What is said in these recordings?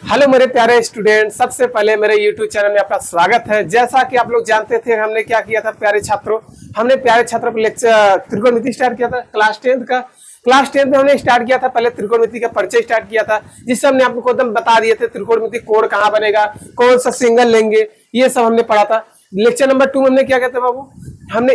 Hello मेरे प्यारे student, सबसे पहले मेरे YouTube चैनल में आपका स्वागत है। जैसा कि आप लोग जानते थे, हमने क्या किया था प्यारे छात्रों, हमने प्यारे छात्रों पर लेक्चर त्रिकोणमिति स्टार्ट किया था क्लास 10th का। क्लास 10th में हमने स्टार्ट किया था, पहले त्रिकोणमिति का परिचय स्टार्ट किया था, जिससे हमने आपको एकदम बता दिए थे त्रिकोणमिति कोण कहाँ बनेगा, कौन सा सिंगल लेंगे, ये सब हमने पढ़ा था। लेक्चर नंबर 2 में हमने क्या कहते हैं बाबू, हमने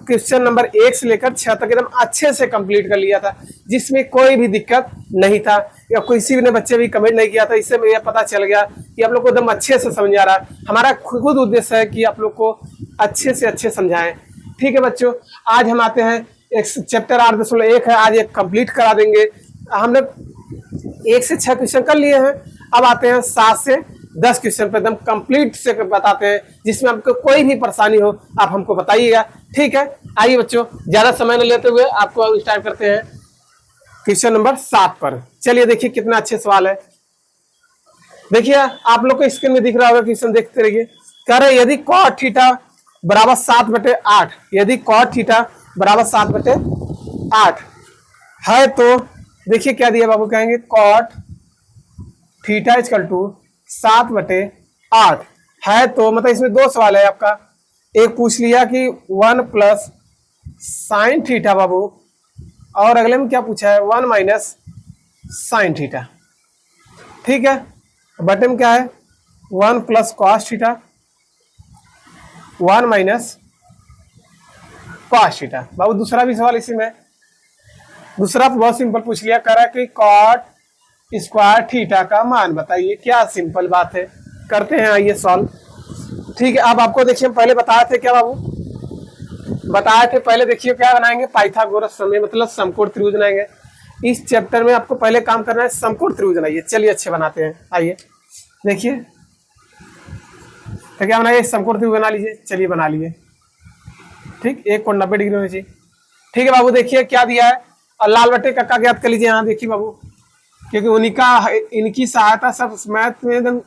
क्वेश्चन नंबर 1 से लेकर 6 तक एकदम अच्छे से कंप्लीट कर लिया था, जिसमें कोई भी दिक्कत नहीं था या किसी ने बच्चे भी कमेंट नहीं किया था। इससे मुझे पता चल गया कि आप लोग को एकदम अच्छे से समझ आ रहा है। हमारा खुद उद्देश्य है कि आप लोग को अच्छे से अच्छे समझाएं। ठीक है बच्चों, आज हम आते हैं एक चैप्टर 8.1 है, आज एक कंप्लीट करा देंगे। हमने 1 से 6 क्वेश्चन कर लिए हैं, अब आते हैं 7 से 10 क्वेश्चन पे एकदम कंप्लीट से बताते हैं, जिसमें आपको कोई भी परेशानी हो आप हमको बताइएगा। ठीक है, आइए बच्चों, ज्यादा समय न लेते हुए आपको स्टार्ट करते हैं क्वेश्चन नंबर 7 पर। चलिए देखिए कितना अच्छे सवाल है। देखिए आप लोग को स्क्रीन में दिख रहा होगा, क्वेश्चन देखते रहिए। कह रहे यदि cot थीटा बराबर 7/8, यदि cot थीटा बराबर 7/8 है तो देखिए क्या दिया बाबू, कहेंगे cot थीटा इक्वल टू 7/8 है तो मतलब इसमें दो सवाल है आपका। एक पूछ लिया कि 1 प्लस साइन थीटा बाबू, और अगले में क्या पूछा है 1 माइनस साइन थीटा। ठीक है, बटे में क्या है 1 plus cos theta, 1 minus cos theta. बाबू दूसरा भी सवाल इसी में, दूसरा तो बहुत सिंपल पूछ लिया, कह रहा है कि कॉट स्क्वायर थीटा का मान बताइए। क्या सिंपल बात है, करते हैं आइए सॉल्व। ठीक है, अब आपको देखिए पहले बताए थे क्या बाबू, बताए थे पहले, देखिए क्या बनाएंगे, पाइथागोरस प्रमेय मतलब समकोण त्रिभुज बनाएंगे। इस चैप्टर में आपको पहले काम करना है समकोण त्रिभुज बनाइए। चलिए अच्छे बनाते हैं, आइए देखिए तो क्या बनाइए, समकोण त्रिभुज बना लीजिए। चलिए बना लिए। ठीक, एक कोण 90 डिग्री होनी चाहिए। ठीक है बाबू, देखिए क्या दिया है, और लाल बट्टे कक्का ज्ञात कर लीजिए। यहाँ देखिए बाबू, क्योंकि इनकी सहायता सब मैथ में एकदम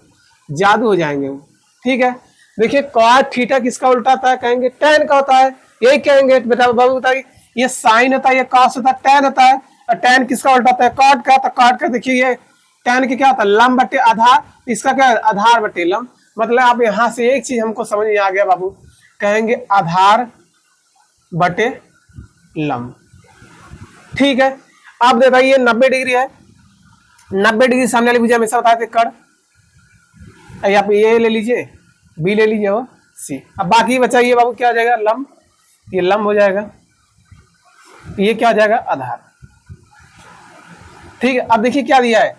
जादू हो जाएंगे वो। ठीक है, देखिए कॉट थीटा किसका उल्टा होता है, कहेंगे tan का होता है। यही कहेंगे बेटा बाबू, बताइए ये साइन होता है, ये कॉस होता है, tan होता है, और tan किसका उल्टा होता है, कॉट का। तो कॉट का देखिए ये tan के क्या होता है, लंब बटे आधार, इसका क्या है आधार बटे लंब। मतलब आप यहाँ से एक चीज हमको समझ में आ गया बाबू, कहेंगे आधार बटे लंब। ठीक है, अब बताइए 90 डिग्री है, 90 डिग्री सामने वाली भुजा हमेशा बताए थे कड़। आप ये ले लीजिए, बी ले लीजिए और सी। अब बाकी बचाइए बाबू, क्या आ जाएगा लंब, ये लंब हो जाएगा, ये क्या आ जाएगा आधार। ठीक है, अब देखिए क्या दिया है,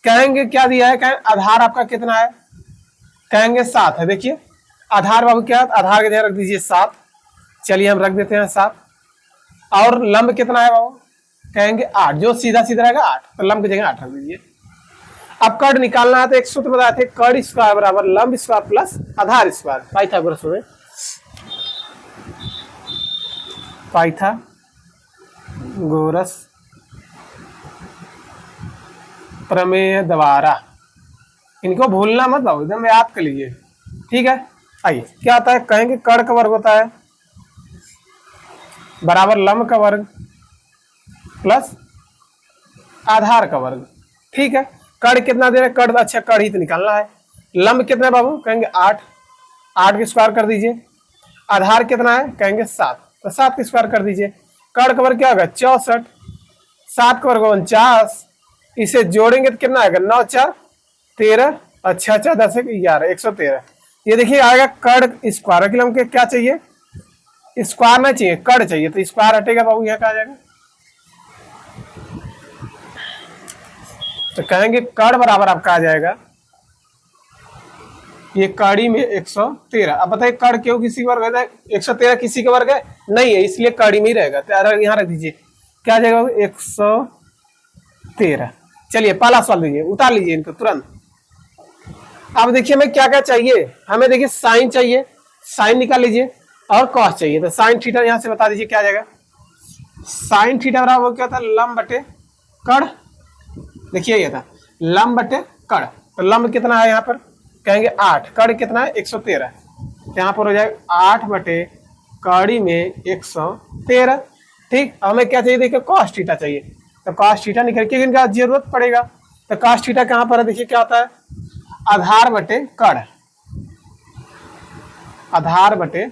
कहेंगे क्या दिया है, कहेंगे आधार आपका कितना है, कहेंगे 7 है। देखिए आधार बाबू क्या है, आधार की जगह रख दीजिए 7। चलिए हम रख देते हैं 7। और लंब कितना है बाबू, कहेंगे 8, जो सीधा सीधा रहेगा 8, तो लंब की जगह 8 रख दीजिए। अब कड़ निकालना है तो एक सूत्र बताए थे, कड़ स्क्वायर बराबर लंब स्क्वायर प्लस आधार स्क्वायर। पाइथागोरस में पाइथागोरस प्रमेय द्वारा, इनको भूलना मत बाबू, एकदम याद कर लीजिए। ठीक है, आइए क्या आता है, कहेंगे कड़ का वर्ग होता है बराबर लंब का वर्ग प्लस आधार का वर्ग। ठीक है, कड़ कितना दे रहे, कड़ अच्छा कड़ ही तो निकालना है। लंब कितना है बाबू, कहेंगे 8, 8 की स्क्वायर कर दीजिए। आधार कितना है, कहेंगे 7, तो 7 की स्क्वायर कर दीजिए। कड़ का वर्ग क्या होगा 64, 7 का वर्ग 49, इसे जोड़ेंगे तो कितना आएगा 9 4 13, अच्छा 10 11 113। ये देखिए आएगा कड़ स्क्वायर के लंब के क्या चाहिए, स्क्वायर नहीं चाहिए, कड़ चाहिए, तो स्क्वायर हटेगा बाबू, यहाँ क्या आ जाएगा, तो कहेंगे कड़ बराबर आपका आ जाएगा ये कड़ी में 113। अब बताइए कड़ क्यों किसी का वर्ग है, 113 किसी का वर्ग है नहीं है, इसलिए कड़ी में ही रहेगा। तो यहाँ रख दीजिए, क्या आ जाएगा 113। चलिए पहला सवाल दीजिए, उतार लीजिए इनको तुरंत। अब देखिए हमें क्या क्या चाहिए, हमें देखिए साइन चाहिए, साइन निकाल लीजिए, और कॉस चाहिए। तो साइन थीटा यहाँ से बता दीजिए क्या आ जाएगा, साइन थीटा बराबर क्या था, लंब बटे कड़। देखिए ये था लंब बटे कड़, तो लंब कितना है यहाँ पर, कहेंगे 8, कड़ कितना है 113, यहाँ पर हो जाएगा 8 बटे कड़ी में 113। ठीक, हमें क्या चाहिए, देखिए कॉस थीटा चाहिए, तो कॉस थीटा निकल के इनका जरूरत पड़ेगा, तो cos थीटा कहां पर है, देखिए क्या होता है, आधार बटे कड़, आधार बटे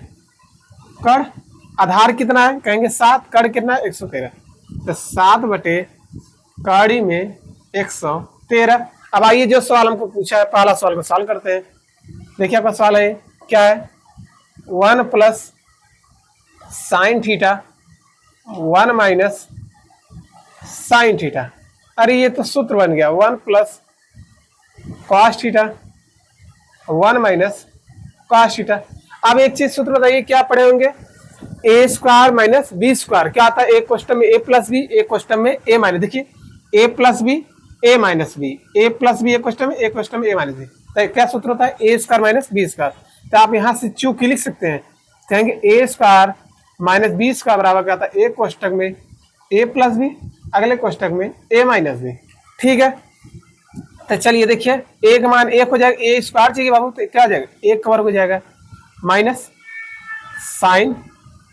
कड़। आधार कितना है, कहेंगे 7, कड़ कितना है 113, तो 7 बटे कड़ी में 113। अब आइए जो सवाल हमको पूछा है पहला सवाल को सॉल्व करते हैं। देखिए आपका सवाल है क्या है, 1 plus sine theta 1 minus sine theta. अरे ये तो सूत्र बन गया, 1 plus cos theta 1 minus cos theta. अब एक चीज सूत्र बताइए क्या पढ़े होंगे, ए स्क्वायर माइनस बी स्क्वायर। क्या आता है, एक क्वेश्चन में ए प्लस बी, एक क्वेश्चन में ए माइनस, देखिए ए प्लस बी ए माइनस बी, ए प्लस बी एक क्वेश्चन में, एक क्वेश्चन में ए माइनस बी। तो क्या सूत्र होता है, ए स्क्वायर माइनस बी स्क्वायर। तो आप यहाँ से चूक ही लिख सकते हैं, कहेंगे ए स्क्वायर माइनस बी स्क्वायर बराबर क्या आता है, एक क्वेश्चन में ए प्लस बी, अगले क्वेश्चन में ए माइनस बी। ठीक है, तो चलिए देखिए एक मान एक हो जाएगा, ए स्क्वायर चाहिए बाबू, तो क्या हो जाएगा, एक का वर्ग हो जाएगा माइनस साइन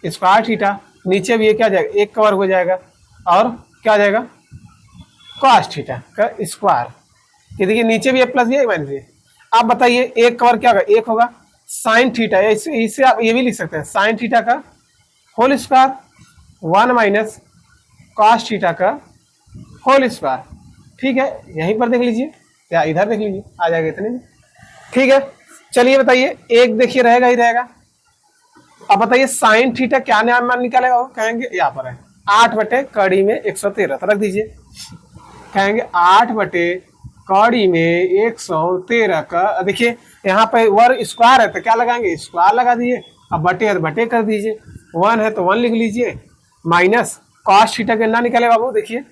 स्क्वायर थीटा, नीचे भी ये क्या हो जाएगा, एक का वर्ग हो जाएगा, और क्या हो जाएगा कॉस थीटा का स्क्वायर। ये देखिए नीचे भी ए प्लस बी है माइनस बी। आप बताइए एक का वर्ग क्या होगा, एक होगा साइन थीटा, इसे आप ये भी लिख सकते हैं साइन थीटा का whole square 1 minus cos theta का होल स्क्वायर। ठीक है, यहीं पर देख लीजिए या इधर देख लीजिए, आ जाएगा इतने में। ठीक है, चलिए बताइए एक देखिए रहेगा ही रहेगा। अब बताइए साइन थीटा क्या मान निकालेगा, कहेंगे यहाँ पर है 8 बटे कड़ी में 113, तो रख दीजिए, कहेंगे 8 बटे कड़ी में 113 का, देखिए यहाँ पे वर्ग स्क्वायर है तो क्या लगाएंगे, स्क्वायर लगा दीजिए, अब बटे है तो बटे कर दीजिए, 1 है तो 1 लिख लीजिए, माइनस कॉस थीटा कितना निकाले बाबू, देखिए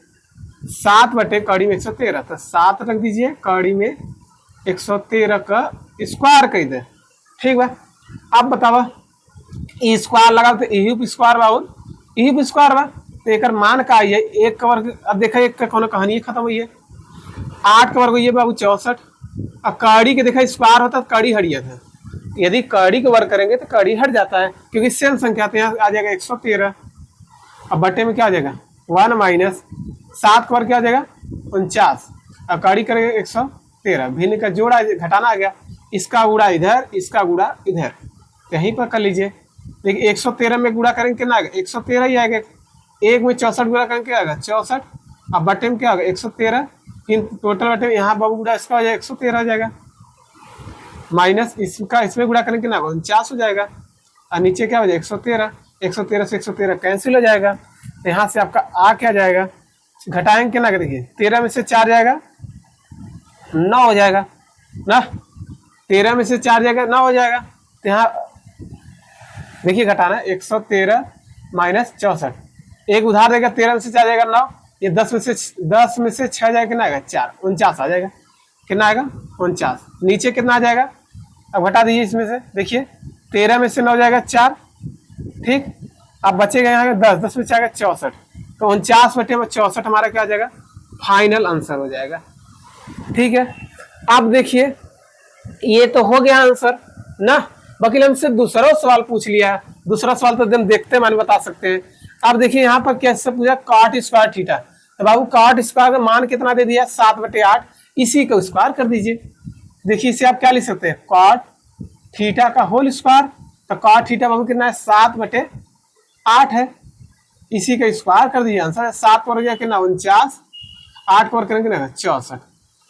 7 बटे कड़ी में 113, तो 7 रख दीजिए, कड़ी में 113 का स्क्वायर कर दे। ठीक बा, अब बताओ ई स्क्वायर लगा तो यही स्क्वायर बा, यही स्क्वायर बा, तो एक मान का आई है, एक का वर्ग, अब देखा एक का कोनो कहानी खत्म हुई है, 8 का वर्ग हुई है बाबू 64, अब कड़ी के देखा स्क्वायर होता तो कड़ी हट जाता, यदि कड़ी के वर्ग करेंगे तो कड़ी हट जाता है क्योंकि सेम संख्या, तो यहाँ आ जाएगा 113, अब बटे में क्या आ जाएगा 1 माइनस 7 का वर्ग क्या आ जाएगा 49, अब कड़ी करेंगे 113, भिन्न का जोड़ा घटाना आ गया, इसका गुड़ा इधर, इसका गुड़ा इधर, यहीं पर कर लीजिए। देखिए 113 में गुड़ा करेंगे कितना आएगा, 113 ही आएगा, एक में 64 गुड़ा करेंगे क्या आएगा 64, अब बटे में क्या होगा 113, फिर टोटल बटे में यहाँ बाबू गुड़ा इसका हो जाएगा 113 हो जाएगा, माइनस इसका इसमें गुड़ा करेंगे कितना 49 हो जाएगा, और नीचे क्या हो जाएगा 113, 113 से 113 कैंसिल हो जाएगा, तो यहाँ से आपका आ क्या जाएगा, घटाएंगे कितना, देखिए 13 में से 4 जाएगा 9 हो जाएगा ना, 13 में से 4 जाएगा 9 हो जाएगा, तो यहाँ देखिए घटाना 113 माइनस 64, एक उधार देगा 13 में से 4 जाएगा 9, ये 10 में से 6 जाएगा कितना आएगा 4, 49 आ जाएगा, कितना आएगा 49, नीचे कितना आ जाएगा, अब घटा दीजिए इसमें से, देखिए 13 में से 9 जाएगा 4, ठीक, अब बचेगा यहाँ 10, 10 में से आएगा 64, तो 49 बटे में 64 हमारा क्या आ जाएगा, फाइनल आंसर हो जाएगा। ठीक है, अब देखिए ये तो हो गया आंसर ना, बाकी हमसे दूसरा सवाल पूछ लिया है, दूसरा सवाल तो एकदम देखते मान बता सकते हैं। अब देखिए यहाँ पर कैसे पूछा कॉट स्क्वायर थीटा, तो बाबू कॉट स्क्वायर का मान कितना दे दिया 7 बटे 8, इसी को स्क्वायर कर दीजिए। देखिए इसे आप क्या लिख सकते हैं, कॉट थीटा का होल स्क्वायर, तो कॉट थीटा बाबू कितना है 7 बटे 8 है, इसी का स्क्वायर कर दीजिए, आंसर 7 पर हो गया कितना 49, 8 पर करेंगे ना 64,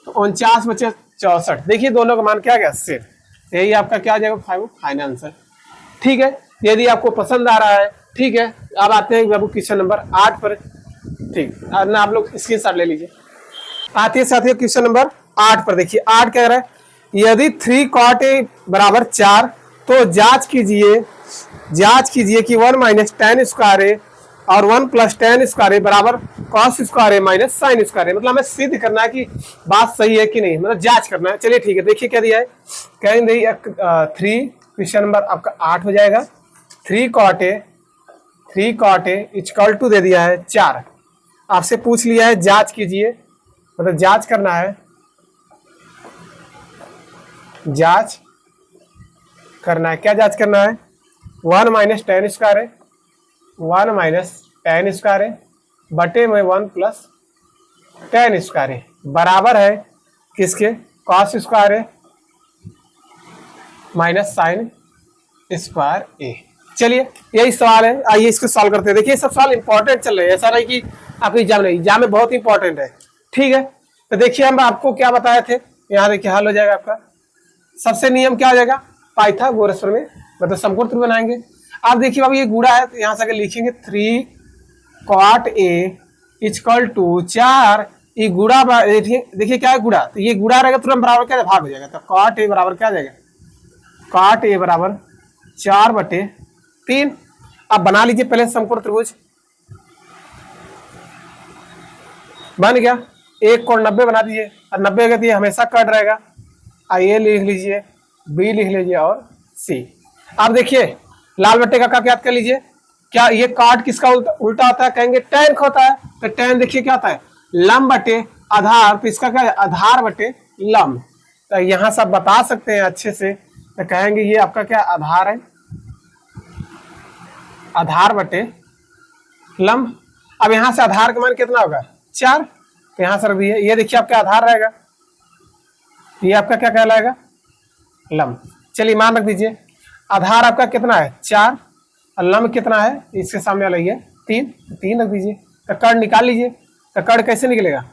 तो 49 बचे 64, देखिए दोनों का मान क्या गया सेट, यही आपका क्या आ जाएगा फाइनल आंसर। ठीक है, यदि आपको पसंद आ रहा है, ठीक है, अब आते हैं बाबू क्वेश्चन नंबर 8 पर। ठीक ना, आप लोग स्क्रीनशॉट ले लीजिए। आते हैं साथियों क्वेश्चन नंबर 8 पर, देखिए 8 कह रहा है यदि 3 cot a बराबर 4, तो जांच कीजिए कि 1 माइनस tan स्क्वायर ए और 1 प्लस tan स्क्वायर ए बराबर cos स्क्वायर ए माइनस साइन स्क्वायर ए, मतलब हमें सिद्ध करना है कि बात सही है कि नहीं, मतलब जांच करना है। चलिए ठीक है, देखिए क्या दिया है, कहेंगे 3 क्वेश्चन नंबर आपका 8 हो जाएगा, 3 cot a इक्वल टू दे दिया है 4, आपसे पूछ लिया है जांच कीजिए, मतलब जांच करना है, जांच करना है, क्या जांच करना है, 1 माइनस tan स्क्वायर है, 1 माइनस tan स्क्वायर है बटे में 1 प्लस tan स्क्वायर है, बराबर है किसके, कॉस स्क्वायर ए माइनस साइन स्क्वायर ए। चलिए यही सवाल है, आइए इसको सॉल्व करते हैं। देखिए सब सवाल इंपॉर्टेंट चल रहे हैं, ऐसा नहीं कि आपके एग्जाम नहीं, एग्जाम में बहुत इंपॉर्टेंट है। ठीक है, तो देखिए हम आपको क्या बताए थे, यहाँ देखिए हल हो जाएगा आपका। सबसे नियम क्या हो जाएगा, पाइथागोरस में मतलब समकोण त्रिभुज बनाएंगे। आप देखिए बाबू ये गुणा है, तो यहाँ से अगर लिखेंगे 3 cot A इक्वल टू 4, ये गुणा देखिए क्या है गुणा, तो ये गुणा रहेगा तुरंत बराबर क्या भाग हो जाएगा, तो cot A बराबर क्या आ जाएगा, cot A बराबर 4/3। अब बना लीजिए पहले समकोण त्रिभुज, बन गया। एक कोण 90 बना दीजिए, और 90 का दिए हमेशा कट रहेगा। ए लिख लीजिए, बी लिख लीजिए और सी। आप देखिए लाल बट्टे का याद कर लीजिए, क्या ये काट किसका उल्टा होता है, कहेंगे टैन का होता है। तो टैन देखिए क्या होता है, लंब बटे आधार, तो इसका क्या है आधार बटे लंब। तो यहाँ सब बता सकते हैं अच्छे से, तो कहेंगे ये आपका क्या आधार है, आधार बटे लंब। अब यहाँ से आधार का मान कितना होगा 4, तो यहाँ से रख दिए, ये देखिए आपका आधार रहेगा, ये आपका क्या कहलाएगा लंब। चलिए मान रख दीजिए, आधार आपका कितना है 4 और लंब कितना है इसके सामने वाला ये 3 रख दीजिए। तो कर्ण निकाल लीजिए, तो कर्ण कैसे निकलेगा,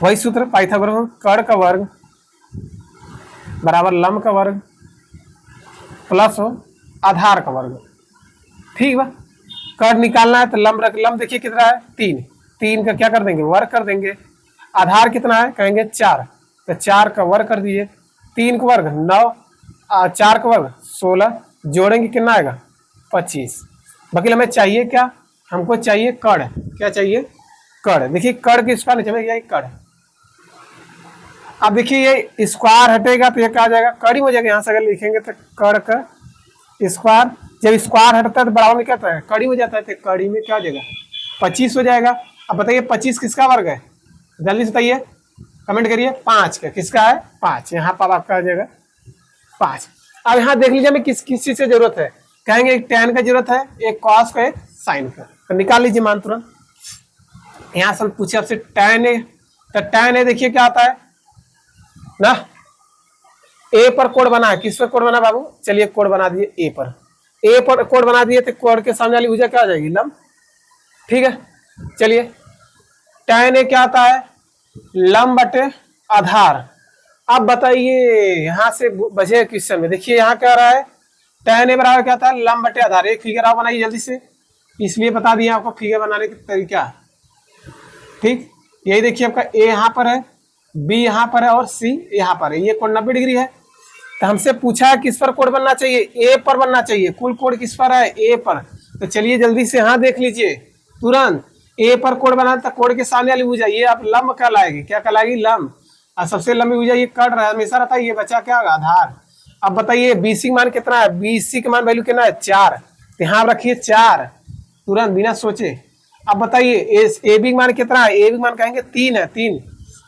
वही सूत्र पाइथागोरस, कर्ण का वर्ग बराबर लंब का वर्ग प्लस हो आधार का वर्ग। ठीक बा, कर्ण निकालना है तो लंब देखिए कितना है 3 का क्या कर देंगे वर्ग कर देंगे। आधार कितना है कहेंगे 4, तो 4 का वर्ग कर दीजिए, 3 का वर्ग 9, 4 का वर्ग 16, जोड़ेंगे कितना आएगा 25। बाकी हमें चाहिए क्या, हमको चाहिए कर्ण, क्या चाहिए कर्ण। देखिए कर्ण की स्क्वायर नीचे में यही कर्ण। अब देखिए ये स्क्वायर हटेगा तो ये क्या आ जाएगा कड़ी हो जाएगा, यहाँ से अगर लिखेंगे तो कर्ण का स्क्वायर, जब स्क्वायर हटता है तो बराबर में क्या होता है कड़ी हो जाता है, तो कड़ी में क्या हो जाएगा 25 हो जाएगा। अब बताइए 25 किसका वर्ग है, जल्दी से बताइए कमेंट करिए। 5 का किसका है 5, यहाँ पर आपका आ जाएगा 5। अब यहाँ देख लीजिए हमें किस चीज से जरूरत है, कहेंगे एक टैन का जरूरत है, एक कॉस का, एक साइन का, तो निकाल लीजिए मान तुरंत। यहाँ से पूछे आपसे टैन ए, तो टैन ए देखिए क्या आता है ना, ए पर कोण बना है, किस पर कोण बना बाबू, चलिए कोण बना दिए ए पर कोण बना दिए, तो कोण के सामने वाली भुजा क्या आ जाएगी लंब। ठीक है, चलिए टैन ए क्या आता है लंब बटे आधार। अब बताइए यहाँ से बचे क्वेश्चन में, देखिए यहाँ क्या रहा है टैन ए बराबर क्या था लंब बटे आधार। एक फिगर आप बनाइए जल्दी से, इसलिए बता दिया आपको फिगर बनाने का तरीका। ठीक, यही देखिए आपका ए यहाँ पर है, बी यहाँ पर है और सी यहाँ पर है, ये कोण 90 डिग्री है। तो हमसे पूछा है किस पर कोण बनना चाहिए, ए पर बनना चाहिए। कुल कोण किस पर है ए पर, तो चलिए जल्दी से यहाँ देख लीजिए तुरंत, ए पर कोण बना तो कोण के सामने वाली भुजा ये आप लंब कहलाएगी, क्या कहलाएगी लंब। और सबसे लंबी भुजा ये कट रहा है हमेशा रहता है, ये बचा क्या होगा आधार। अब बताइए बीसी का मान कितना है, बीसी का मान वैल्यू कितना है 4, तो यहाँ रखिए 4 तुरंत बिना सोचे। अब बताइए ए बी का मान कितना है, ए बी का मान कहेंगे 3 है 3।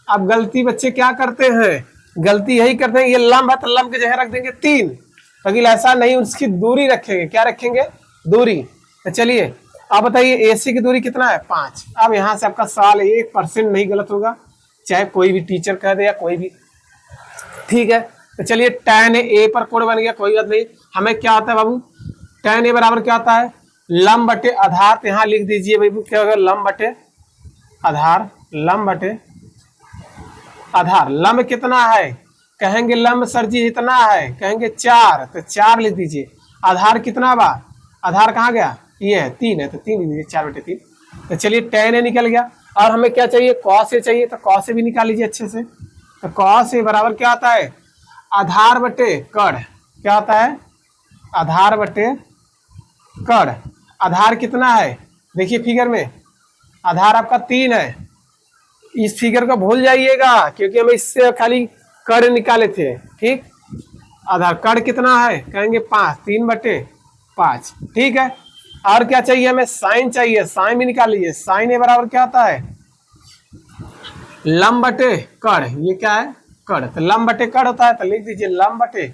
अब गलती बच्चे क्या करते हैं, गलती यही करते हैं, ये लंब है तो लंब की जगह रख देंगे 3, लेकिन ऐसा नहीं, उसकी दूरी रखेंगे, क्या रखेंगे दूरी। तो चलिए आप बताइए एसी की दूरी कितना है 5। अब यहाँ से आपका सवाल 1% नहीं गलत होगा, चाहे कोई भी टीचर कह दे या कोई भी। ठीक है, तो चलिए टैन ए पर कोण बन गया, कोई बात नहीं। हमें क्या होता है बाबू, टैन ए बराबर क्या होता है लंब बटे आधार, तो यहाँ लिख दीजिए बाबू क्या होगा लंब बटे आधार, लंब बटे आधार। लंब कितना है कहेंगे लंब सर जी इतना है, कहेंगे 4, तो 4 लिख दीजिए। आधार कितना बा, आधार कहाँ गया ये है 3 है, तो 3 लिख दीजिए 4/3। तो चलिए टैन ए निकल गया। और हमें क्या चाहिए कॉस ए चाहिए, तो कॉस ए भी निकाल लीजिए अच्छे से। तो कॉस ए बराबर क्या आता है आधार बटे कर्ण, क्या आता है आधार बटे कर्ण। आधार कितना है देखिए फिगर में, आधार आपका 3 है। इस फिगर को भूल जाइएगा क्योंकि हमें इससे खाली कर्ण निकाले थे। ठीक, आधार कर्ण कितना है कहेंगे 5, 3/5। ठीक है, और क्या चाहिए हमें साइन चाहिए, साइन भी निकाल लीजिए। साइन ए बराबर क्या आता है लंब बटे कर्ण, ये क्या है कर्ण, तो लंब बटे कर्ण होता है, तो लिख दीजिए लंब बटे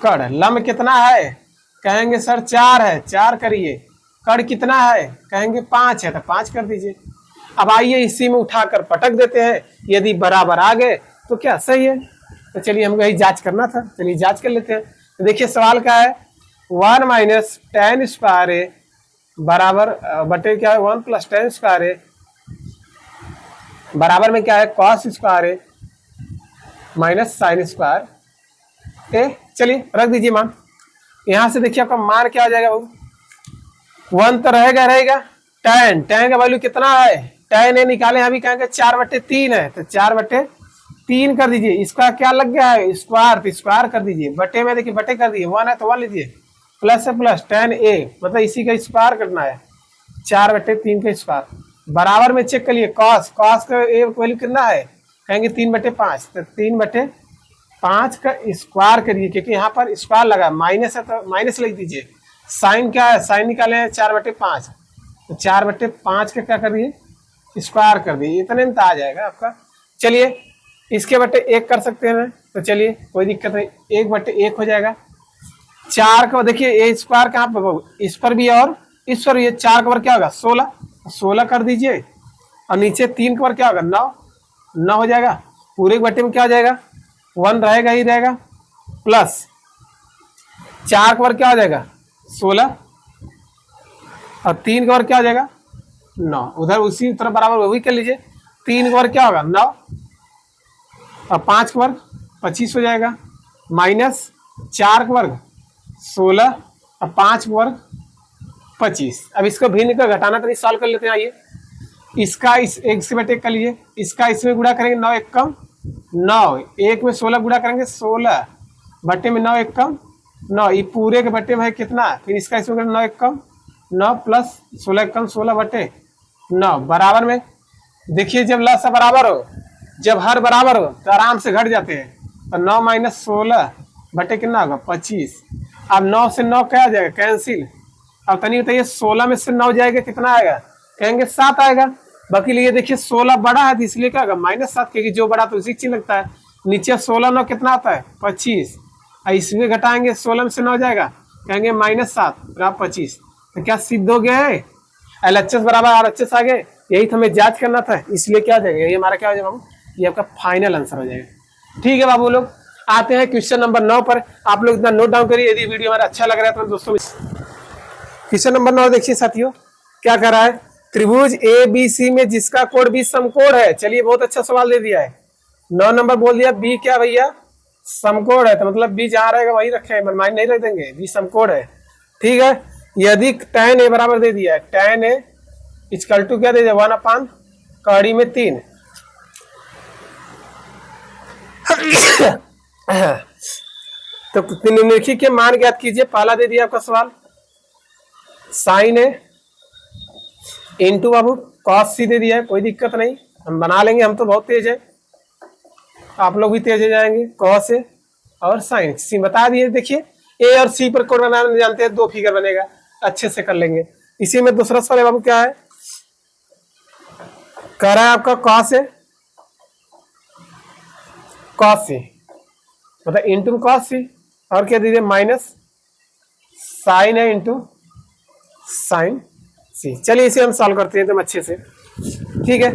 कर्ण। लंब कितना है कहेंगे सर 4 है, 4 करिए। कर्ण कितना है कहेंगे 5 है, तो 5 कर दीजिए। अब आइए इसी में उठाकर पटक देते हैं, यदि बराबर आ गए तो क्या सही है। तो चलिए हमको यही जांच करना था, चलिए जांच कर लेते हैं। तो देखिए सवाल क्या है, 1 माइनस टेन स्क्वायर ए बराबर बटे क्या है 1 प्लस टेन स्क्वायर ए बराबर में क्या है कॉस स्क्वायर ए माइनस साइन स्क्वायर ए। चलिए रख दीजिए मान। यहां से देखिए आपका मान क्या आ जाएगा बाबू, 1 तो रहेगा टेन का वैल्यू कितना है, टेन ए निकाले अभी कहेंगे 4/3 है, तो 4/3 कर दीजिए। इसका क्या लग गया है स्क्वायर, तो स्क्वायर कर दीजिए। बटे में देखिए बटे कर दिए, 1 है तो 1 लीजिए, प्लस है प्लस टेन ए मतलब इसी का स्क्वायर करना है, 4/3 का स्क्वायर। बराबर में चेक करिए कॉस का ए वैल्यू कितना है, कहेंगे 3/5, तो 3/5 का स्क्वायर करिए, क्योंकि यहाँ पर स्क्वायर लगा, माइनस है तो माइनस लिख दीजिए। साइन क्या है, साइन निकाले हैं 4/5, तो 4/5 का क्या करिए स्क्वायर कर दिए, इतने में तो आ जाएगा आपका। चलिए इसके बटे 1 कर सकते हैं, तो चलिए कोई दिक्कत नहीं, 1/1 हो जाएगा। 4 का देखिए ए स्क्वायर कहाँ पर, इस पर भी और इस पर, ये 4 का वर्ग क्या होगा 16 कर दीजिए, और नीचे 3 का वर्ग क्या होगा 9 हो जाएगा। पूरे बटे में क्या हो जाएगा 1 रहेगा ही रहेगा, प्लस 4 का वर्ग क्या हो जाएगा 16, और 3 का वर्ग क्या हो जाएगा 9, उधर उसी तरह बराबर वही कर लीजिए। 3 का वर्ग क्या होगा 9, और 5 का वर्ग 25 हो जाएगा, माइनस 4 का वर्ग 16 और 5 का वर्ग 25। अब इसको भिन्न कर घटाना तो नहीं, सॉल्व कर लेते हैं। आइए इसका इस एक से बटे कर लीजिए, इसका इसमें गुणा करेंगे 9 एक कम 9, 1 में 16 गुणा करेंगे 16 बटे में 9 एक कम 9, ये पूरे के बटे में है कितना, फिर इसका इसमें 9 एक कम 9 प्लस 16 एक कम 16 बटे 9 बराबर में। देखिए जब लसा बराबर हो, जब हर बराबर हो तो आराम से घट जाते हैं, तो 9 माइनस 16 बटे कितना होगा 25। अब 9 से 9 क्या आ जाएगा कैंसिल, अब तनी बताइए 16 में से 9 जाएगा कितना आएगा, कहेंगे 7 आएगा। बाकी लिए देखिए 16 बड़ा है तो इसलिए क्या होगा -7, क्योंकि जो बड़ा तो उसी चिन्ह लगता है। नीचे 16 9 कितना आता है 25, और इसमें घटाएंगे 16 में से 9 जाएगा, कहेंगे -7 25, तो क्या सिद्ध हो गया है LHS बराबर RHS आ गए। यही तो हमें जांच करना था, इसलिए क्या हो जाएगा ये हमारा क्या हो जाएगा बाबू, ये आपका फाइनल आंसर हो जाएगा। ठीक है बाबू लोग, आते हैं क्वेश्चन नंबर 9 पर। आप लोग इतना नोट डाउन करिए, यदि वीडियो हमारा अच्छा लग रहा है तो दोस्तों। क्वेश्चन नंबर 9 देखिए साथियों क्या कर रहा है, त्रिभुज ABC में जिसका कोण 20 समकोण है। चलिए बहुत अच्छा सवाल दे दिया है, 9 नंबर बोल दिया बी क्या भैया समकोण है, तो मतलब बी जहाँ रहेगा वही रखे, मनमानी नहीं रख देंगे, बी समकोण है। ठीक है, यदि tan a बराबर दे दिया है, tan a इक्वल टू क्या दे दिया 1/, कड़ी में 3 तो निम्नलिखित के मान ज्ञात कीजिए। पहला दे दिया आपका सवाल साइन ए इंटू बाबू कॉस सी दे दिया है, कोई दिक्कत नहीं हम बना लेंगे, हम तो बहुत तेज है, आप लोग भी तेज हो जाएंगे। कॉस ए और साइन सी बता दिए। देखिए ए और सी पर कोण बनाना जानते हैं, 2 फिगर बनेगा, अच्छे से कर लेंगे। इसी में दूसरा सवाल है बाबू क्या है, कह रहा है आपका कॉस ए कॉस सी मतलब इंटू कॉस सी, और क्या दीजिए माइनस साइन है इंटू साइन सी। चलिए इसे हम सॉल्व करते हैं एकदम अच्छे से। ठीक है,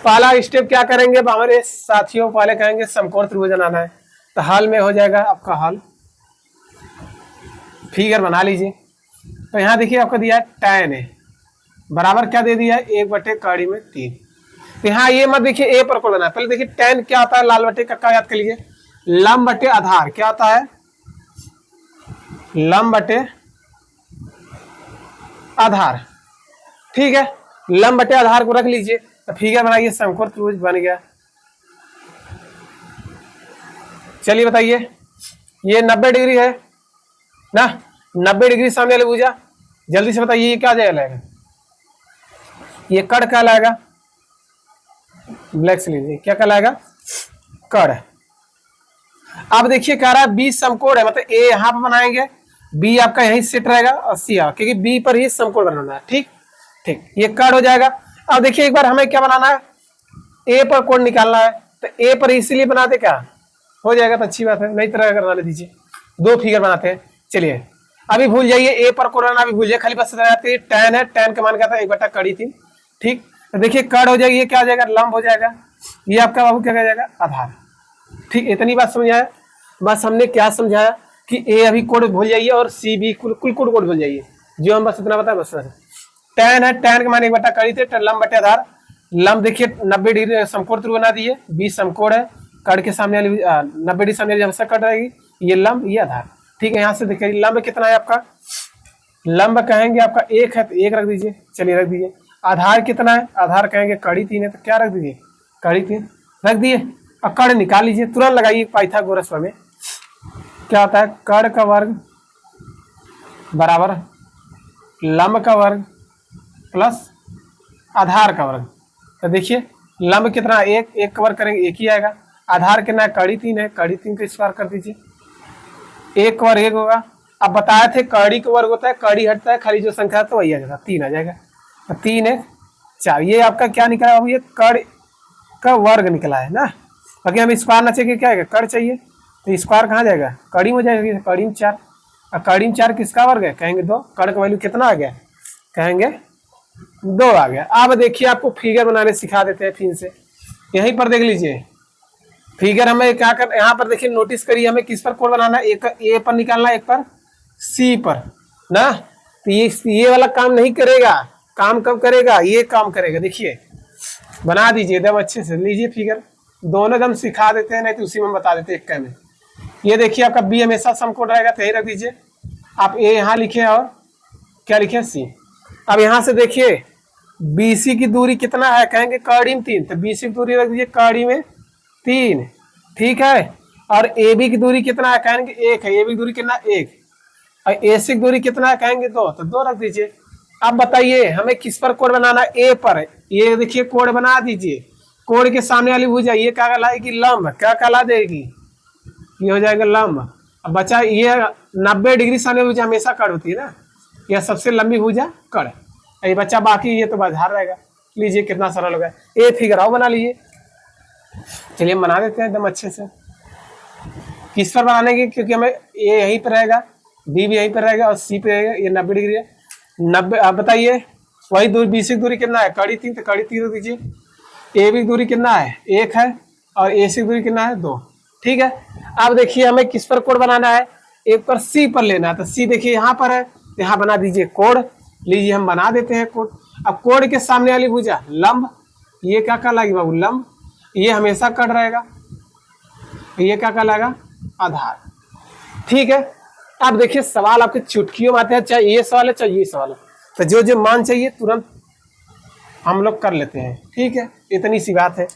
पहला स्टेप क्या करेंगे हमारे साथियों, पहले कहेंगे समकोण त्रिभुज बनाना है, तो हल में हो जाएगा आपका हल, फिगर बना लीजिए। तो यहाँ देखिए आपको दिया है tan a बराबर क्या दे दिया है 1/कड़ी में 3। तो यहाँ ये मत देखिए ए पर कोण बना, पहले देखिए tan क्या होता है, लाल बटे का याद कर लीजिए, लंब बटे आधार क्या होता है, लंब बटे आधार। ठीक है, लंब बटे आधार को रख लीजिए, तो फिगर बनाइए, समकोण त्रिभुज बन गया। चलिए बताइए ये 90 डिग्री है ना, 90 डिग्री सामने वाले भुजा, जल्दी से बताइए ये क्या जाएगा, ये कड़ कहलाएगा, ब्लैक से लीजिए क्या कहलाएगा कड़। अब देखिए कह रहा है बी समकोण है, मतलब ए यहाँ पर बनाएंगे, बी आपका यहीं सेट रहेगा और सी क्योंकि बी पर ही समकोण बनाना है। ठीक ठीक, ये कड़ हो जाएगा। अब देखिए एक बार हमें क्या बनाना है, ए पर कोण निकालना है, तो ए पर इसीलिए बनाते क्या हो जाएगा, तो अच्छी बात है, नई तरह करना दीजिए, 2 फिगर बनाते हैं। चलिए अभी भूल जाइए ए पर कोण बनाना, अभी भूल जाइए, खाली बस tan है, tan का मान क्या था 1/3, ठीक, तो देखिए कड़ हो जाएगी, ये क्या हो जाएगा, लंब हो जाएगा, ये आपका बाबू क्या हो जाएगा, आधार। ठीक, इतनी बात समझाया। बस हमने क्या समझाया कि ए अभी कोड भूल जाइए और सी भी कुल कोड भूल जाइए, जो हम बस इतना बताया बस। टैन है, टैन के माने एक बटा कड़ी थे, लंब बटे आधार। लंब देखिए 90 डिग्री समकोण त्रिभुज बना दिए, 20 समकोण है, कड़ के सामने वाली 90 डिग्री सामने वाली हमेशा कट रहेगी, ये लंब ये आधार। ठीक है, यहाँ से देखिए लंब कितना है आपका, लंब कहेंगे आपका 1 है तो 1 रख दीजिए, चलिए रख दीजिए। आधार कितना है, आधार कहेंगे कड़ी 3 है तो क्या रख दीजिए, कड़ी 3 रख दिए। और कड़ निकाल लीजिए, तुरंत लगाइए पाइथागोरस में। क्या होता है, कड़ का वर्ग बराबर लंब का वर्ग प्लस आधार का वर्ग। तो देखिए लंब कितना, 1 का वर्ग करेंगे 1 ही आएगा। आधार कितना है, कड़ी 3 है, कड़ी 3 का स्क्वायर कर दीजिए, 1 का वर्ग 1 होगा। अब बताए थे कड़ी का वर्ग होता है, कड़ी हटता है, खाली जो संख्या है तो वही आ जाएगा, 3 आ जाएगा। तो 3 है 4, ये आपका क्या निकला बाबू, ये कड़ का वर्ग निकला है ना। बाकी हमें स्क्वायर ना चाहिए, क्या है, कड़ चाहिए, तो स्क्वायर कहाँ जाएगा, कड़ी में हो जाएगा, कड़ी में 4। और कड़ी में 4 किसका वर्ग है, कहेंगे 2। कड़ का वैल्यू कितना आ गया, कहेंगे 2 आ गया। अब देखिए आपको फिगर बनाने सिखा देते हैं फिर से, यहीं पर देख लीजिए फिगर। हमें क्या कर, यहाँ पर देखिए नोटिस करिए, हमें किस पर कोड बनाना है, एक ए पर निकालना है, एक पर सी पर ना। तो ये वाला काम नहीं करेगा, काम कब करेगा, ये काम करेगा। देखिए बना दीजिए एकदम अच्छे से, लीजिए फिगर, दोनों एकदम सिखा देते हैं, नहीं तो उसी में बता देते हैं एक में। ये देखिए आपका बी हमेशा समकोण रहेगा, तो यही रख दीजिए। आप ए यहाँ लिखे और क्या लिखे, सी। अब यहाँ से देखिए बीसी की दूरी कितना है, कहेंगे कड़ी में 3, तो बीसी की दूरी रख दीजिए कड़ी में 3। ठीक है, और ए बी की दूरी कितना है, कहेंगे 1 है, ए बी की दूरी कितना 1, और ए सी की दूरी कितना है, कहेंगे 2, तो 2 रख दीजिए। अब बताइए हमें किस पर कोड बनाना है, ए पर। ये देखिए कोड बना दीजिए, कोड के सामने वाली भुजा ये क्या कहलाएगी, लंब। क्या कहला देगी, ये हो जाएगा लंब। अब बचा ये 90 डिग्री सामने भुजा हमेशा कड़ होती है ना, यह सबसे लंबी भुजा कड़। ये बच्चा बाकी ये तो बाजार रहेगा। लीजिए कितना सरल हो गया, ए फिगर आओ बना लीजिए। चलिए बना देते हैं एकदम अच्छे से। किस पर बनाने की, क्योंकि हमें ए यहीं पर रहेगा, बी भी यहीं पर रहेगा और सी पे रहेगा, ये 90 डिग्री है। 90, आप बताइए वही दूरी, बी सी की दूरी कितना है, कड़ी 3, तो कड़ी 3 दीजिए। ए बी की दूरी कितना है, 1 है, और ए सी की दूरी कितना है, 2। ठीक है, अब देखिए हमें किस पर कोड बनाना है, एक पर सी पर लेना है। तो सी देखिए यहाँ पर है, यहाँ बना दीजिए कोड। लीजिए हम बना देते हैं कोड। अब कोड के सामने वाली भुजा लंब, ये क्या कहलाएगी बाबू, लंब। ये हमेशा कट रहेगा, ये क्या कहलाएगा, आधार। ठीक है, अब देखिए सवाल आपके चुटकियों में आते हैं, चाहे ये सवाल है चाहे ये सवाल है, तो जो जो मान चाहिए तुरंत हम लोग कर लेते हैं। ठीक है, इतनी सी बात है।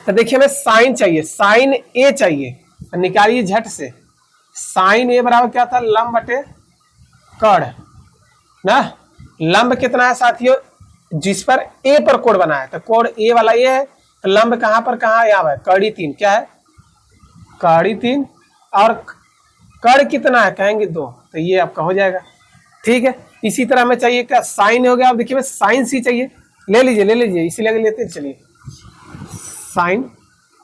तो देखिए हमें साइन चाहिए, साइन ए चाहिए, निकालिए झट से। साइन ए बराबर क्या था, लंब बटे कड़ ना। लंब कितना है साथियों, जिस पर ए पर कोड बना है, तो कोड ए वाला ये है, तो लंब कहां पर कहां है, यहाँ है कड़ी 3। क्या है, कड़ी 3, और कड़ कितना है, कहेंगे 2, तो ये आपका हो जाएगा। ठीक है, इसी तरह हमें चाहिए क्या, साइन हो गया। अब देखिए साइन सी चाहिए, ले लीजिए इसीलिए लेते हैं। चलिए साइन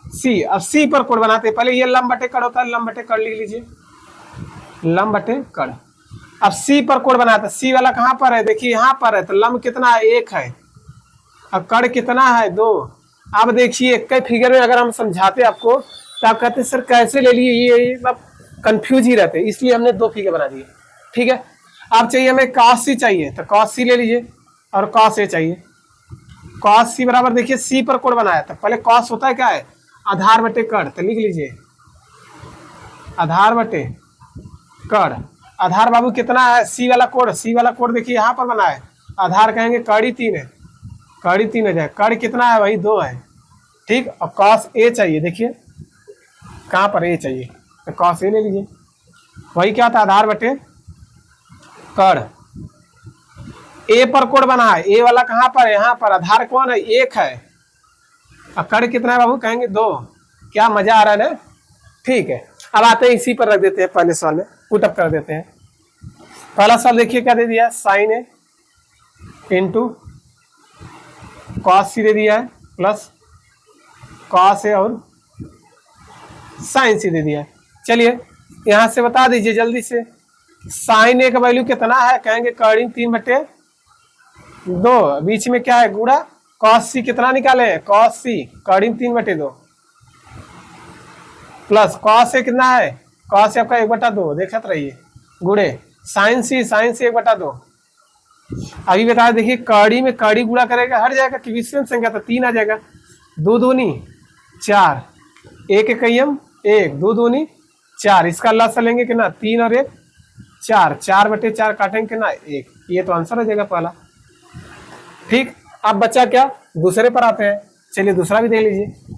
सी, अब सी पर कोड बनाते हैं। पहले ये लंब बटे कड़ होता है, लंब बटे कड़ लिख लीजिए, लंब बटे कड़। अब सी पर कोड बनाते, सी वाला कहां पर है, देखिए यहाँ पर है, तो लंब कितना है, 1 है, और कड़ कितना है, 2। अब देखिए कई फिगर में अगर हम समझाते आपको तो आप कहते सर कैसे ले लिए, ये मतलब कंफ्यूज ही रहते, इसलिए हमने 2 फिगर बना दिए। ठीक है, अब चाहिए हमें कॉस सी चाहिए, तो कॉस सी ले लीजिए, और कॉस ए चाहिए। कॉस सी बराबर देखिए सी पर कोड बनाया था, पहले कॉस होता है क्या है, आधार बटे कड़, तो लिख लीजिए आधार बटे कड़। आधार बाबू कितना है, सी वाला कोड, सी वाला कोड देखिए यहाँ पर बना है, आधार कहेंगे कड़ी 3 है, कड़ी 3 हो जाए, कड़ कितना है भाई, 2 है। ठीक, और कॉस ए चाहिए, देखिए कहाँ पर ए चाहिए, तो कॉस ए ले लीजिए। वही क्या था, आधार बटे कड़। ए पर कोड बना है, ए वाला कहाँ पर है, यहाँ पर। आधार कौन है, 1 है, और कड़ कितना है बाबू, कहेंगे 2। क्या मजा आ रहा है ना। ठीक है, अब आते हैं इसी पर रख देते हैं, पहले सवाल में पुटअप कर देते हैं। पहला सवाल देखिए क्या दे दिया, साइन ए इंटू कॉस सी दे दिया है, प्लस कॉस ए और साइन सी दे दिया है। चलिए यहाँ से बता दीजिए जल्दी से, साइन ए का वैल्यू कितना है, कहेंगे कड़ी 3 बटे 2, बीच में क्या है गुड़ा, कॉस सी कितना निकाले हैं, कॉस सी कड़ी में 3/2 प्लस कॉस ए कितना है, कॉस ए आपका 1/2 देखत रहिए गुड़े साइन सी 1/2। अभी बताया देखिए कड़ी में कड़ी गुड़ा करेगा हट जाएगा कि विषम संख्या तो 3 आ जाएगा, 2 दूनी 4, 1 एकयम 1, 2 दूनी 4, इसका लस लेंगे कितना 3 और 1 4, 4/4 काटेंगे कितना 1, ये तो आंसर हो जाएगा पहला। ठीक, अब बच्चा क्या दूसरे पर आते हैं, चलिए दूसरा भी देख लीजिए।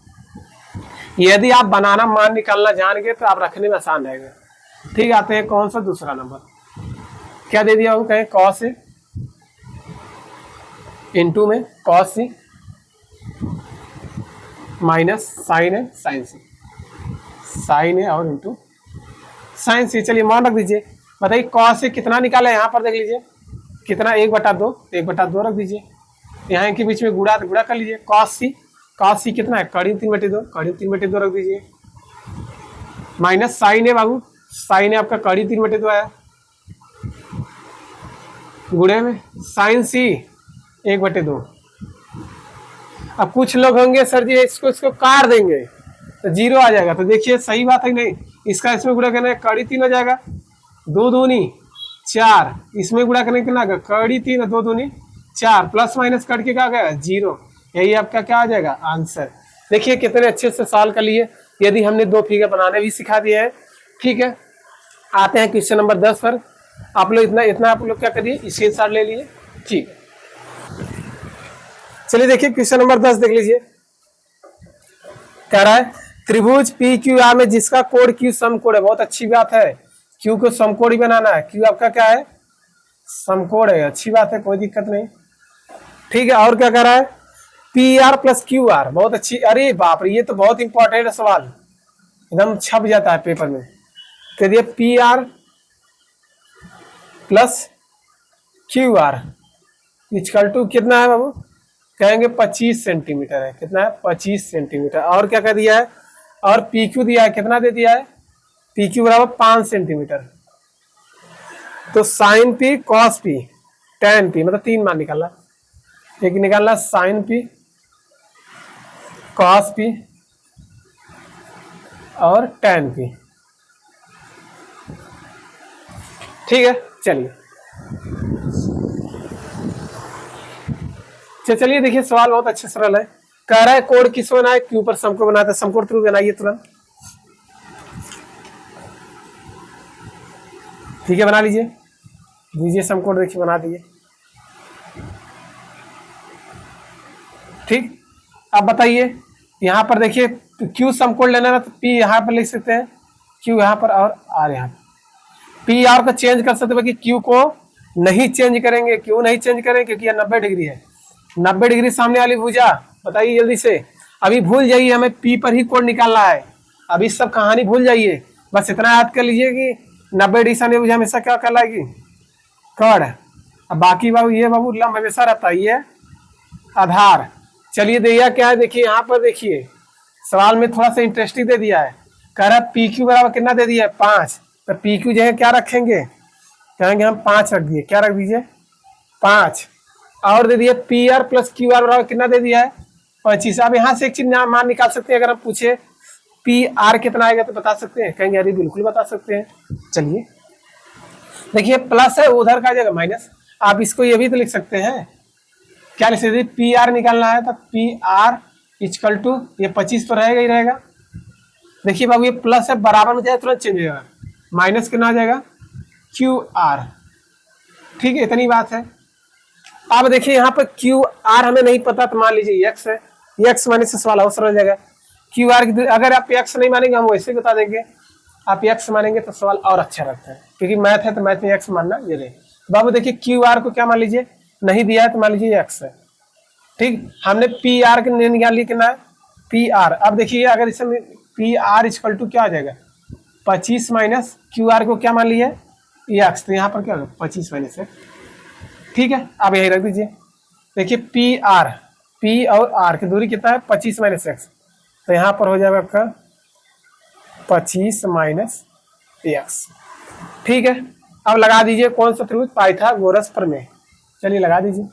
यदि आप बनाना मान निकालना जान गए तो आप रखने में आसान रहेगा। ठीक, आते हैं कौन सा दूसरा नंबर, क्या दे दिया कहें कॉस ए इंटू में कॉस सी माइनस साइन है साइन सी, साइन है और इंटू साइन सी। चलिए मान रख दीजिए, बताइए कॉस से कितना निकाला है, यहाँ पर देख लीजिए कितना 1/2, 1/2 रख दीजिए, यहाँ के बीच में गुड़ा गुड़ा कर लीजिए, कॉस सी कितना है कड़ी 3/2, कड़ी 3/2 रख दीजिए, माइनस साइन है बाबू, साइन है आपका कड़ी 3/2 आया, गुड़े में साइन सी 1/2। अब कुछ लोग होंगे सर जी इसको काट देंगे तो 0 आ जाएगा, तो देखिए सही बात है नहीं, इसका इसमें गुड़ा करना है कड़ी 3 हो जाएगा, 2 दूनी 4, इसमें गुड़ा करने कितना आएगा कड़ी 3 और 2 दूनी 4, प्लस माइनस करके क्या आ गया 0, यही आपका क्या आ जाएगा आंसर। देखिए कितने अच्छे से सॉल्व कर लिए, यदि हमने 2 फिगर बनाने भी सिखा दिए हैं। ठीक है, आते हैं क्वेश्चन नंबर 10 पर। आप लोग इतना आप लोग क्या करिए स्क्रीनशॉट ले लिए। ठीक, चलिए देखिए क्वेश्चन नंबर 10 देख लीजिए, कह रहा है त्रिभुज पी क्यू आर में जिसका कोण क्यू समकोण है, बहुत अच्छी बात है, क्यू को समकोण ही बनाना है, क्यू आपका क्या है समकोण है, अच्छी बात है कोई दिक्कत नहीं। ठीक है, और क्या कह रहा है P R plus Q are, बहुत अच्छी, अरे बाप रे ये तो बहुत इंपॉर्टेंट सवाल, एकदम छप जाता है पेपर में। कह दिए P R plus Q R equal to कितना है बाबू, कहेंगे 25 सेंटीमीटर है, कितना है 25 सेंटीमीटर। और क्या कर दिया है, और पी क्यू दिया है, कितना दे दिया है पी क्यू बराबर 5 सेंटीमीटर, तो sine P cos P tan P, मतलब 3 मान निकालना, एक निकालना साइन पी कॉस पी और टेन पी। ठीक है, चलिए देखिए सवाल बहुत अच्छे सरल है, कह रहा है कोण किस बनाए क्यू पर समकोण बनाते, समकोण त्रिभुज बनाइए तुरंत। ठीक है बना लीजिए, दीजिए समकोण, देखिए बना दीजिए। ठीक, अब बताइए यहाँ पर देखिए क्यू समकोण लेना है तो पी यहाँ पर लिख सकते हैं, क्यू यहाँ पर और आर यहाँ पर, पी आर को चेंज कर सकते हैं कि क्यू को नहीं चेंज करेंगे, क्यों नहीं चेंज करेंगे क्योंकि यह 90 डिग्री है, 90 डिग्री सामने वाली भुजा, बताइए जल्दी से। अभी भूल जाइए हमें पी पर ही कोण निकालना है, अभी सब कहानी भूल जाइए, बस इतना याद कर लीजिए कि 90 डिग्री सामने भुजा हमेशा क्या कहलाएगी कड़, अब बाकी बाबू ये बाबू लंब हमेशा रहता है, ये आधार। चलिए दिया क्या है, देखिए यहाँ पर देखिए सवाल में थोड़ा सा इंटरेस्टिंग दे दिया है, कह रहा है पी क्यू बराबर कितना दे दिया है 5, तो पी क्यू जो है क्या रखेंगे, कहेंगे हम 5 रख दिए, क्या रख दीजिए 5, और दे दिए P R plus Q are बराबर कितना दे दिया है 25। अब यहाँ से एक चीज मान निकाल सकते हैं, अगर हम पूछे पी आर कितना आएगा तो बता सकते हैं, कहेंगे अरे बिल्कुल बता सकते हैं। चलिए देखिए प्लस है उधर का आ जाएगा माइनस, आप इसको ये भी तो लिख सकते हैं, क्या लिख सकते पी आर निकालना है तो पी आर इक्वल टू ये 25 तो रहेगा ही रहेगा, देखिए बाबू ये प्लस है बराबर में जाए तुरंत चेंज हो जाएगा, माइनस कितना आ जाएगा क्यू आर। ठीक है, इतनी बात है। अब देखिए यहाँ पर क्यू आर हमें नहीं पता तो मान लीजिए एक्स है, एक्स माने से सवाल अवसर हो जाएगा, क्यू आर अगर आप एक्स नहीं मानेंगे हम वैसे बता देंगे, आप एक्स मानेंगे तो सवाल और अच्छा लगता है, क्योंकि मैथ है तो मैथ में एक्स मानना ये रहे। बाबू देखिए क्यू आर को क्या मान लीजिए नहीं दिया है तो मान लीजिए एक्स है। ठीक, हमने पी आर के निकाल लिया कितना है पी आर, अब देखिए अगर इसमें पी आर इक्वल टू क्या आ जाएगा 25 माइनस क्यू आर को क्या मान लिया है एक्स, तो यहाँ पर क्या होगा 25 माइनस है। ठीक है, अब यही रख दीजिए, देखिए पी और आर की दूरी कितना है 25 माइनस एक्स, तो यहाँ पर हो जाएगा आपका 25 माइनस एक्स। ठीक है, अब लगा दीजिए कौन सा त्रिभुज पाइथागोरस प्रमेय, चलिए लगा दीजिए।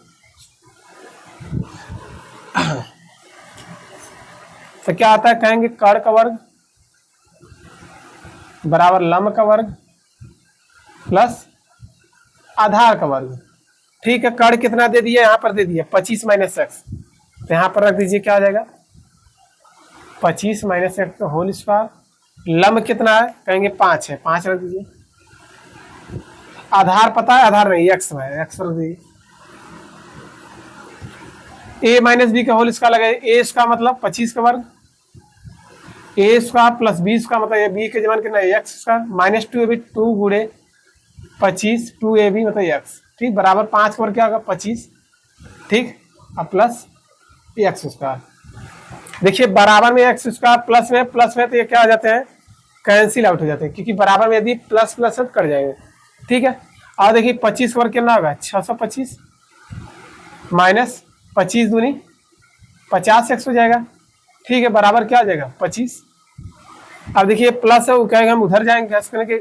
तो क्या आता है, कहेंगे कर्ण का वर्ग बराबर लंब का वर्ग प्लस आधार का वर्ग। ठीक है, कर्ण कितना दे दिया, यहाँ पर दे दिया 25 माइनस एक्स, तो यहाँ पर रख दीजिए, क्या आ जाएगा 25 माइनस एक्स का होल स्क्वायर। लंब कितना है, कहेंगे 5 है, 5 रख दीजिए। आधार पता है, आधार नहीं एक्स है, एक्स रख दीजिए। ए माइनस बी का होल स्क्वायर लगाए, ए इसका मतलब 25 का वर्ग, ए स्क्वायर प्लस बी स्क्वायर मतलब बी के जमान कितना है एक्स स्क्वायर माइनस 2 ए 2 गुड़े 25 2 ए बी मतलब एक्स। ठीक, बराबर 5 का वर्ग क्या होगा 25। ठीक, अब प्लस एक्स स्क्वायर। देखिए बराबर में एक्स स्क्वायर प्लस में तो ये क्या हो जाते हैं, कैंसिल आउट हो जाते हैं, क्योंकि बराबर में यदि प्लस प्लस है तो कट जाएंगे। ठीक है, और देखिए 25 वर्ग कितना होगा 625 माइनस 25 दूनी 50 एक्स हो जाएगा। ठीक है, बराबर क्या आ जाएगा 25। अब देखिए प्लस है, वो कहेगा हम उधर जाएंगे कैसे करने के,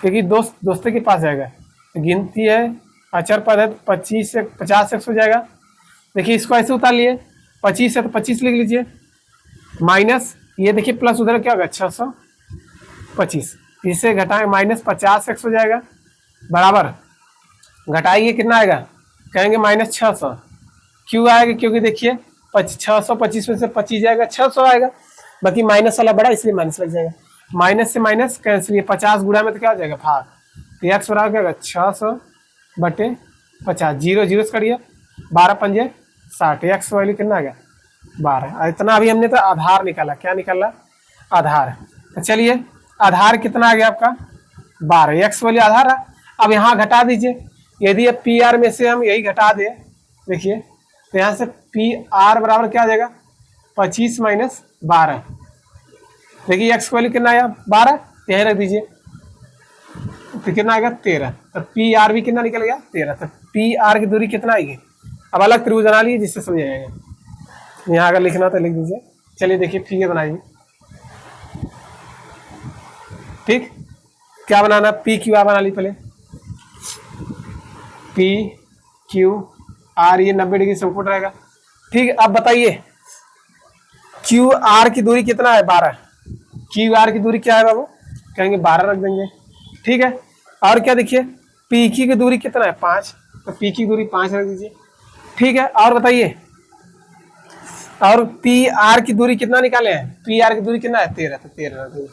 क्योंकि दोस्तों के पास जाएगा, गिनती है अचर पद है, 25 से 50 एक्स हो जाएगा। देखिए इसको ऐसे उतार लिए, 25 है तो 25 लिख लीजिए, माइनस ये देखिए प्लस उधर क्या होगा 625, इसे घटाएं माइनस 50 एक्स हो जाएगा, बराबर घटाइए कितना आएगा, कहेंगे माइनस 600। क्यों आएगा, क्योंकि देखिए 625 में से 25 जाएगा 600 आएगा, बाकी माइनस वाला बड़ा इसलिए माइनस लग जाएगा, माइनस से माइनस कैंसिल, 50 गुणा में तो क्या हो जाएगा भाग, तो एक्स बराबर क्या होगा 600 बटे 50, 0 0 से करिए 12 पंजे 60, एक्स वैल्यू कितना आ गया 12। इतना अभी हमने तो आधार निकाला, क्या निकाला आधार। तो चलिए आधार कितना आ गया आपका 12, एक्स वैल्यू आधार है। अब यहाँ घटा दीजिए, यदि अब पी आर में से हम यही घटा दें, देखिए तो यहाँ से पी आर बराबर क्या आ जाएगा 25 माइनस 12। देखिए एक्स वैल्यू कितना आया 12, यही रख दीजिए, तो कितना आएगा 13, तो पी आर भी कितना निकल गया 13। तो पी आर की दूरी कितना आएगी, अब अलग त्रिभुज बना लीजिए जिससे समझ जाएगा। यहाँ अगर लिखना तो लिख दीजिए। चलिए देखिए फिगर बनाइए। ठीक, क्या बनाना, पी क्यू आर बना ली पहले, पी क्यू आर, ये 90 डिग्री समकोण रहेगा। ठीक, अब बताइए क्यू आर की दूरी कितना है 12, क्यू आर की दूरी क्या है बाबू, कहेंगे 12 रख देंगे। ठीक है, और क्या देखिए पी क्यू की दूरी कितना है 5, तो पी की दूरी 5 रख दीजिए। ठीक है, और बताइए, और पी आर की दूरी कितना निकाले हैं, पी आर की दूरी कितना है 13, तो 13 रख दीजिए।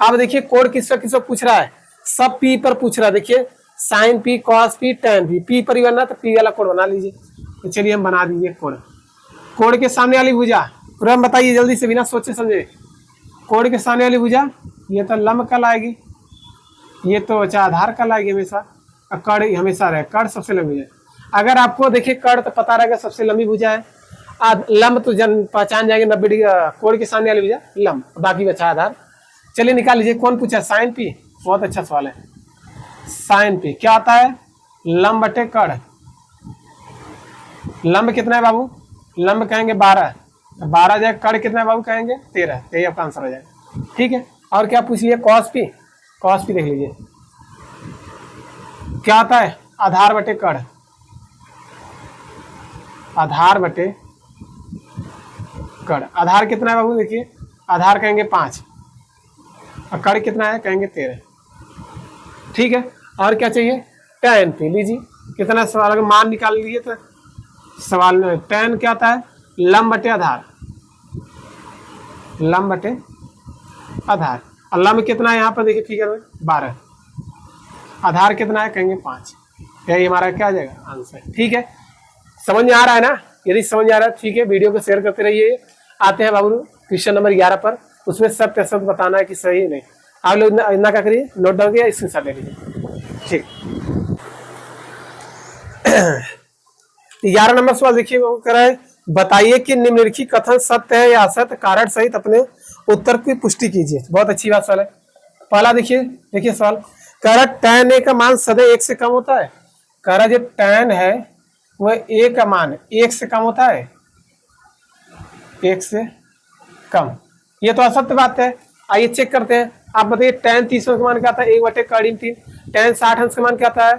अब देखिए कोड किसका पूछ रहा है, सब पी पर पूछ रहा है। देखिए sine P cos P tan P पर ही बनना, तो पी वाला कोड बना लीजिए। तो चलिए हम बना दीजिए कोड। कोड के सामने वाली भुजा पूरा बताइए जल्दी से बिना सोचे समझे। कोड के सामने वाली भुजा ये तो लंब कल आएगी, ये तो अच्छा आधार कल आएगी हमेशा, और कड़ हमेशा रहे, कड़ सबसे लंबी है। अगर आपको देखिए कड़ तो पता रहेगा सबसे लंबी भुजा है, लंब तो पहचान जाएंगे 90 डिग्री। कोड के सामने वाली भुजा लंब, बाकी बचा आधार। चलिए निकाल लीजिए, कौन पूछा साइन पी, बहुत अच्छा सवाल है। साइन पी क्या आता है, लंब बटे कड़। लंब कितना है बाबू, लंब कहेंगे 12, 12 जाए, कड़ कितना है बाबू कहेंगे 13, यही आपका आंसर हो जाएगा। ठीक है, और क्या पूछ लिया कॉस पी, कॉस पी देख लीजिए क्या आता है, आधार बटे कड़, आधार बटे कड़। आधार कितना है बाबू, देखिए आधार कहेंगे 5 और कड़ कितना है कहेंगे 13। ठीक है, और क्या चाहिए tan पी लीजिए, कितना सवाल अगर मान निकाल लीजिए तो सवाल में tan क्या आता है, लंब बटे आधार, लंब बटे आधार। और लंब कितना है यहाँ पर देखिए फिगर में 12, आधार कितना है कहेंगे 5, यही हमारा क्या आ जाएगा आंसर। ठीक है, समझ में आ रहा है ना, यदि समझ में आ रहा है ठीक है वीडियो को शेयर करते रहिए। आते हैं बाबू क्वेश्चन नंबर 11 पर, उसमें सब के सब बताना है कि सही नहीं। आप लोग इतना क्या करिए, नोट डाउन किया, स्क्रीनशॉट ले लीजिए। ठीक 11 नंबर सवाल देखिए वो कह रहा है, बताइए कि निम्नलिखित कथन सत्य है या असत्य, कारण सहित अपने उत्तर की पुष्टि कीजिए। बहुत अच्छी बात सवाल है। पहला देखिए सवाल कह रहा tan a का मान सदैव 1 से कम होता है। कह रहा जो tan है वह a का मान 1 से कम होता है, 1 से कम। ये तो असत्य बात है, आइए चेक करते हैं। आप बताइए tan 30 का मान क्या आता है, 1 बटे करीब 3। tan 60 अंश का मान क्या आता है,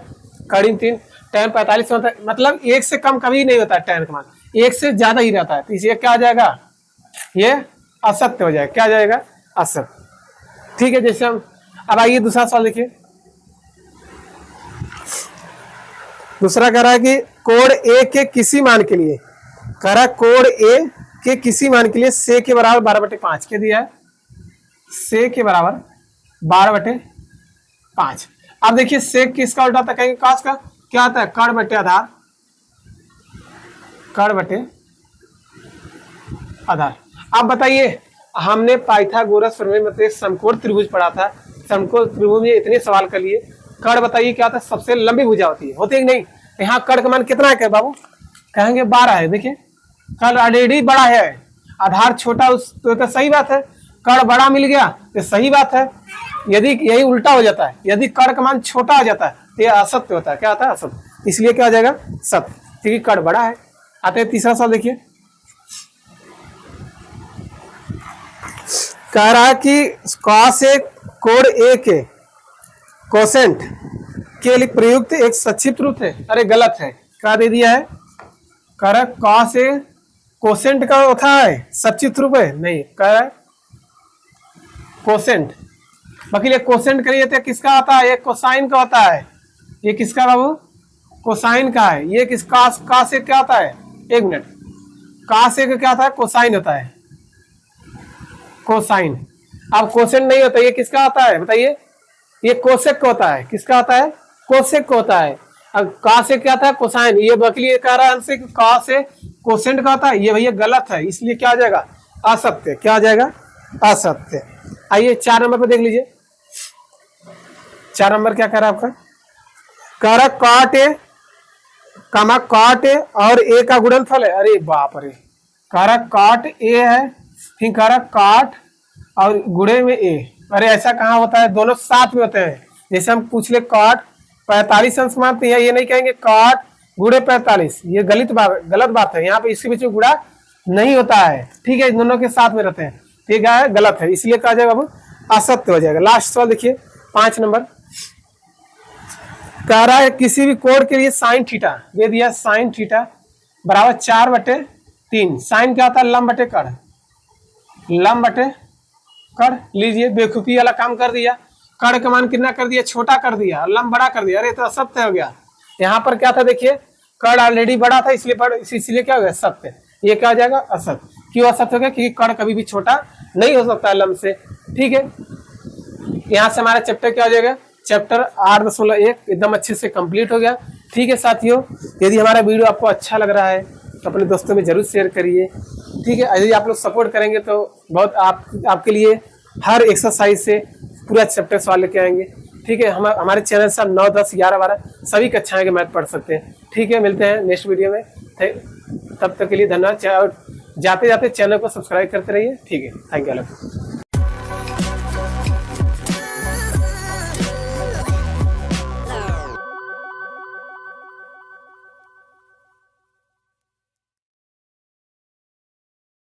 करीब 3। tan 45 का मतलब 1 से कम कभी नहीं होता है, tan का मान 1 से ज्यादा ही रहता है, तो इसलिए क्या आ जाएगा ये असत्य हो जाएगा। क्या जाएगा? असत्य। ठीक है, जैसे हम अब आइए दूसरा सवाल देखिए। दूसरा कह रहा है कि कोण ए के किसी मान के लिए, कह रहा है कोण ए के किसी मान के लिए से के बराबर 12/5 के दिया है, से के बराबर 12/5। अब देखिए सेक किसका उल्टा था, कहेंगे काश का क्या आता है? कर्ण बटे आधार, कर्ण बटे आधार। अब बताइए, हमने पाइथागोरस प्रमेय में समकोण त्रिभुज पढ़ा था, समकोण त्रिभुज में इतने सवाल कर लिए। कर्ण बताइए क्या होता है? सबसे लंबी भुजा होती है, होती है कि नहीं? यहाँ कर्ण का मान कितना है बाबू? कहेंगे 12 है। देखिए कर्ण ऑलरेडी बड़ा है, आधार छोटा, उस तो सही बात है। कर्ण बड़ा मिल गया तो सही बात है। यदि यही उल्टा हो जाता है, यदि कर्ण का मान छोटा हो जाता है तो यह असत्य होता है। क्या होता है? असत्य। इसलिए क्या हो जाएगा? सत्य, क्योंकि कर्ण बड़ा है। आते हैं तीसरा सवाल देखिए। कह रहा है कि कॉस ए कोण ए के कोसेंट के लिए प्रयुक्त एक संक्षिप्त रूप है। अरे गलत है, क्या दे दिया है? कह रहा है कॉस ए कोसेंट का होता है संक्षिप्त रूप है, नहीं कह रहा है कोसेंट। वकील कोसेंट करिए तो किसका आता है? ये कोसाइन का होता है। ये किसका बाबू? कोसाइन का है। ये किस का से क्या आता है? एक मिनट, का से क्या होता है? कोसाइन होता है, कोसाइन। अब कोसेंट नहीं होता, ये किसका आता है बताइए? ये कोसेक का होता है। किसका होता है? कोसेक का होता है। अब का से क्या था? कोसाइन। ये वकील ये कह रहा है हमसे का से कोसेंट का होता है, ये भैया गलत है, इसलिए क्या आ जाएगा? असत्य। क्या आ जाएगा? असत्य। आइए 4 नंबर पे देख लीजिए। 4 नंबर क्या कह रहा है आपका? कह रहा cot A comma cot A और ए का गुणनफल है। अरे बाप रे, कह रहा कॉट ए है, फिर कह रहा कॉट और गुणे में ए। अरे ऐसा कहाँ होता है? दोनों साथ में होते हैं। जैसे हम पूछ ले कॉट 45 अंश मानते हैं, ये नहीं कहेंगे कॉट गुणे 45, ये गलत बात है। यहाँ पे इसके बीच में गुणा नहीं होता है। ठीक है, दोनों के साथ में रहते हैं। ठीक है, गलत है, इसलिए कहा जाएगा बाबू असत्य हो जाएगा। लास्ट सवाल देखिए 5 नंबर। कह रहा है किसी भी कोण के लिए साइन थीटा दे दिया, साइन थीटा बराबर 4/3। साइन क्या होता है? लंब बटे कर्ण, लंब बटे कर्ण। लीजिए बेवकूफी वाला काम कर दिया, कर्ण का मान कितना कर दिया? छोटा कर दिया, लंब बड़ा कर दिया। अरे तो असत्य हो गया। यहाँ पर क्या था देखिए, कर्ण ऑलरेडी बड़ा था, इसलिए क्या हो गया? सत्य। ये क्या हो जाएगा? असत्य। क्यों असत्य हो गया? क्योंकि कर्ण कभी भी छोटा नहीं हो सकता है लंब से। ठीक है, यहाँ से हमारा चैप्टर क्या हो जाएगा? चैप्टर 8.1 एकदम अच्छे से कंप्लीट हो गया। ठीक है साथियों, यदि हमारा वीडियो आपको अच्छा लग रहा है तो अपने दोस्तों में जरूर शेयर करिए। ठीक है, यदि आप लोग सपोर्ट करेंगे तो बहुत आपके लिए हर एक्सरसाइज से पूरा चैप्टर सवाल लेके आएंगे। ठीक है, हमारे चैनल से 9, 10, 11, 12 सभी कक्षाएं के मैथ पढ़ सकते हैं। ठीक है, मिलते हैं नेक्स्ट वीडियो में। तब तक के लिए धन्यवाद। जाते जाते चैनल को सब्सक्राइब करते रहिए। ठीक है, थैंक यू।